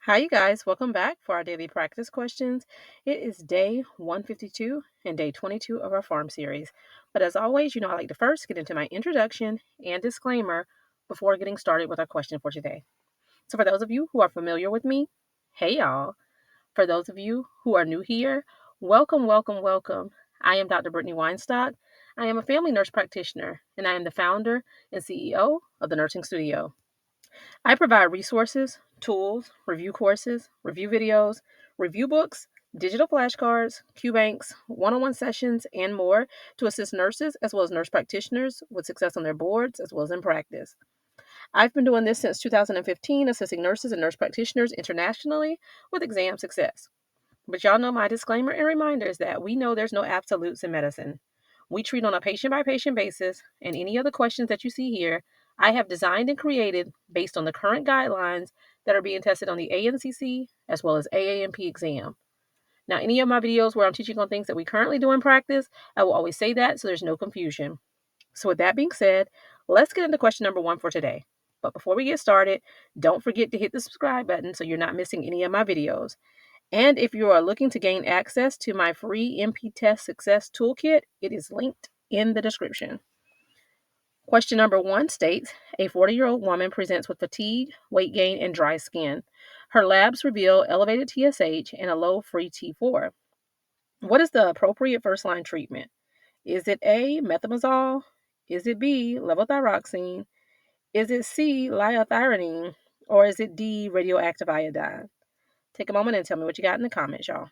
Hi, you guys. Welcome back for our daily practice questions. It is day 152 and day 22 of our Pharm series. But as always, I like to first get into my introduction and disclaimer before getting started with our question for today. So, for those of you who are familiar with me, hey y'all. For those of you who are new here, welcome, welcome, welcome. I am Dr. Brittany Weinstock. I am a family nurse practitioner, and I am the founder and CEO of the Nursing Studio. I provide resources, tools, review courses, review videos, review books, digital flashcards, Q banks, one on one sessions, and more to assist nurses as well as nurse practitioners with success on their boards as well as in practice. I've been doing this since 2015, assisting nurses and nurse practitioners internationally with exam success. But y'all know my disclaimer and reminder is that we know there's no absolutes in medicine. We treat on a patient by patient basis, and any other questions that you see here, I have designed and created based on the current guidelines that are being tested on the ANCC as well as AANP exam. Now, any of my videos where I'm teaching on things that we currently do in practice, I will always say that so there's no confusion. So, with that being said, let's get into question number 1 for today. But before we get started, don't forget to hit the subscribe button so you're not missing any of my videos. And if you are looking to gain access to my free MP Test Success Toolkit, it is linked in the description. Question number 1 states, a 40-year-old woman presents with fatigue, weight gain, and dry skin. Her labs reveal elevated TSH and a low free T4. What is the appropriate first-line treatment? Is it A, methimazole? Is it B, levothyroxine? Is it C, liothyronine? Or is it D, radioactive iodine? Take a moment and tell me what you got in the comments, y'all.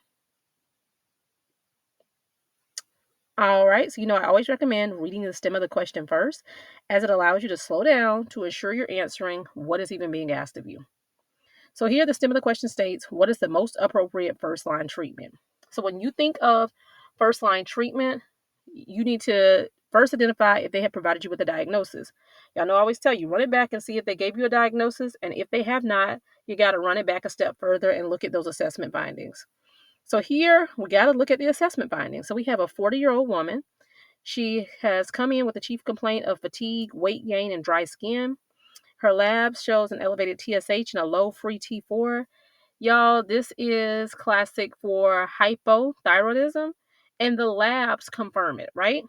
All right, so I always recommend reading the stem of the question first, as it allows you to slow down to ensure you're answering what is even being asked of you. So here, the stem of the question states, what is the most appropriate first-line treatment? So when you think of first-line treatment, you need to first identify if they have provided you with a diagnosis. Y'all know I always tell you, run it back and see if they gave you a diagnosis, and if they have not, you got to run it back a step further and look at those assessment findings. So here, we got to look at the assessment findings. So we have a 40-year-old woman. She has come in with a chief complaint of fatigue, weight gain, and dry skin. Her labs shows an elevated TSH and a low free T4. Y'all, this is classic for hypothyroidism, and the labs confirm it, right?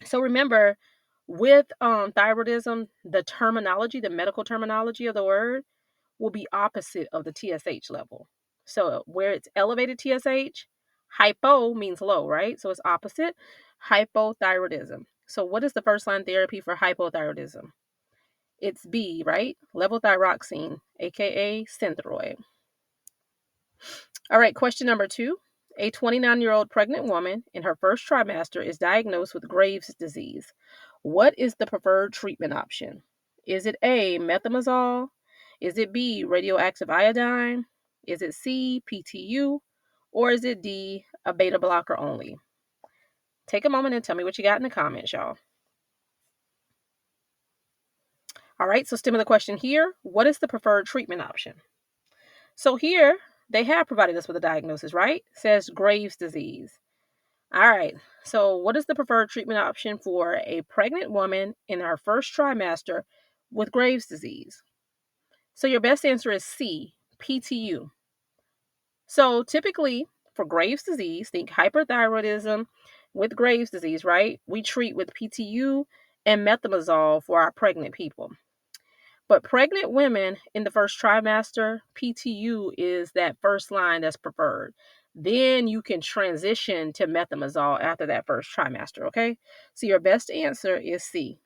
So remember, with thyroidism, the terminology, the medical terminology of the word will be opposite of the TSH level. So where it's elevated TSH, hypo means low, right? So it's opposite, hypothyroidism. So what is the first line therapy for hypothyroidism? It's B, right? Levothyroxine, aka Synthroid. All right, question number 2. A 29-year-old pregnant woman in her first trimester is diagnosed with Graves' disease. What is the preferred treatment option? Is it A, methimazole? Is it B, radioactive iodine? Is it C, PTU? Or is it D, a beta blocker only? Take a moment and tell me what you got in the comments, y'all. All right, so stem of the question here, what is the preferred treatment option? So here, they have provided us with a diagnosis, right? It says Graves' disease. All right, so what is the preferred treatment option for a pregnant woman in her first trimester with Graves' disease? So your best answer is C, PTU. So typically for Graves' disease, think hyperthyroidism with Graves' disease, right? We treat with PTU and methimazole for our pregnant people. But pregnant women in the first trimester, PTU is that first line that's preferred. Then you can transition to methimazole after that first trimester, okay? So your best answer is C.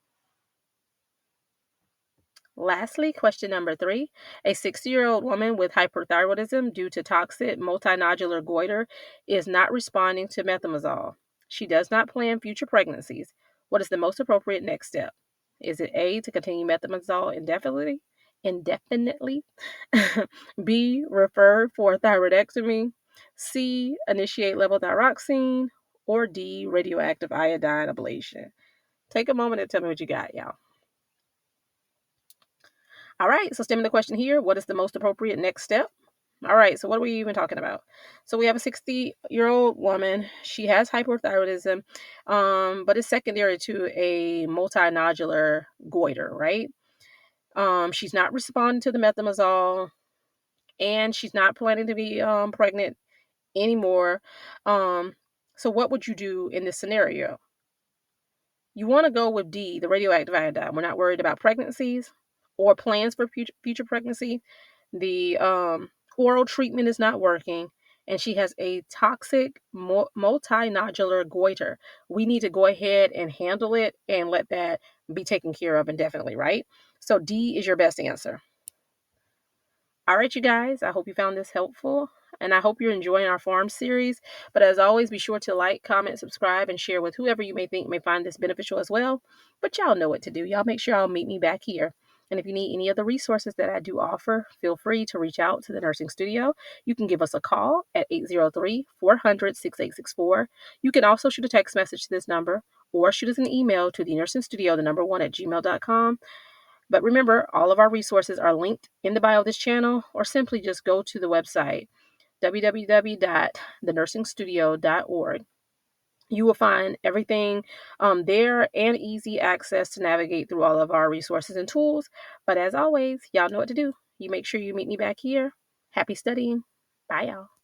Lastly, question number 3. A 60-year-old woman with hyperthyroidism due to toxic multinodular goiter is not responding to methimazole. She does not plan future pregnancies. What is the most appropriate next step? Is it A, to continue methimazole indefinitely? B, refer for thyroidectomy? C, initiate levothyroxine? Or D, radioactive iodine ablation? Take a moment and tell me what you got, y'all. All right, so stemming the question here, what is the most appropriate next step? All right, so what are we even talking about? So we have a 60-year-old woman. She has hypothyroidism, but it's secondary to a multinodular goiter, right? She's not responding to the methimazole. and she's not planning to be pregnant anymore. So what would you do in this scenario? You want to go with D, the radioactive iodine. We're not worried about pregnancies or plans for future pregnancy. The oral treatment is not working, and she has a toxic multinodular goiter. We need to go ahead and handle it and let that be taken care of indefinitely, right? So D is your best answer. All right, you guys, I hope you found this helpful, and I hope you're enjoying our Pharm series. But as always, be sure to like, comment, subscribe, and share with whoever you may think may find this beneficial as well. But y'all know what to do. Y'all make sure y'all meet me back here. And if you need any of the resources that I do offer, feel free to reach out to the Nursing Studio. You can give us a call at 803-400-6864. You can also shoot a text message to this number or shoot us an email to the Nursing Studio, the number 1 at gmail.com. But remember, all of our resources are linked in the bio of this channel, or simply just go to the website, www.thenursingstudio.org. You will find everything there and easy access to navigate through all of our resources and tools. But as always, y'all know what to do. You make sure you meet me back here. Happy studying. Bye, y'all.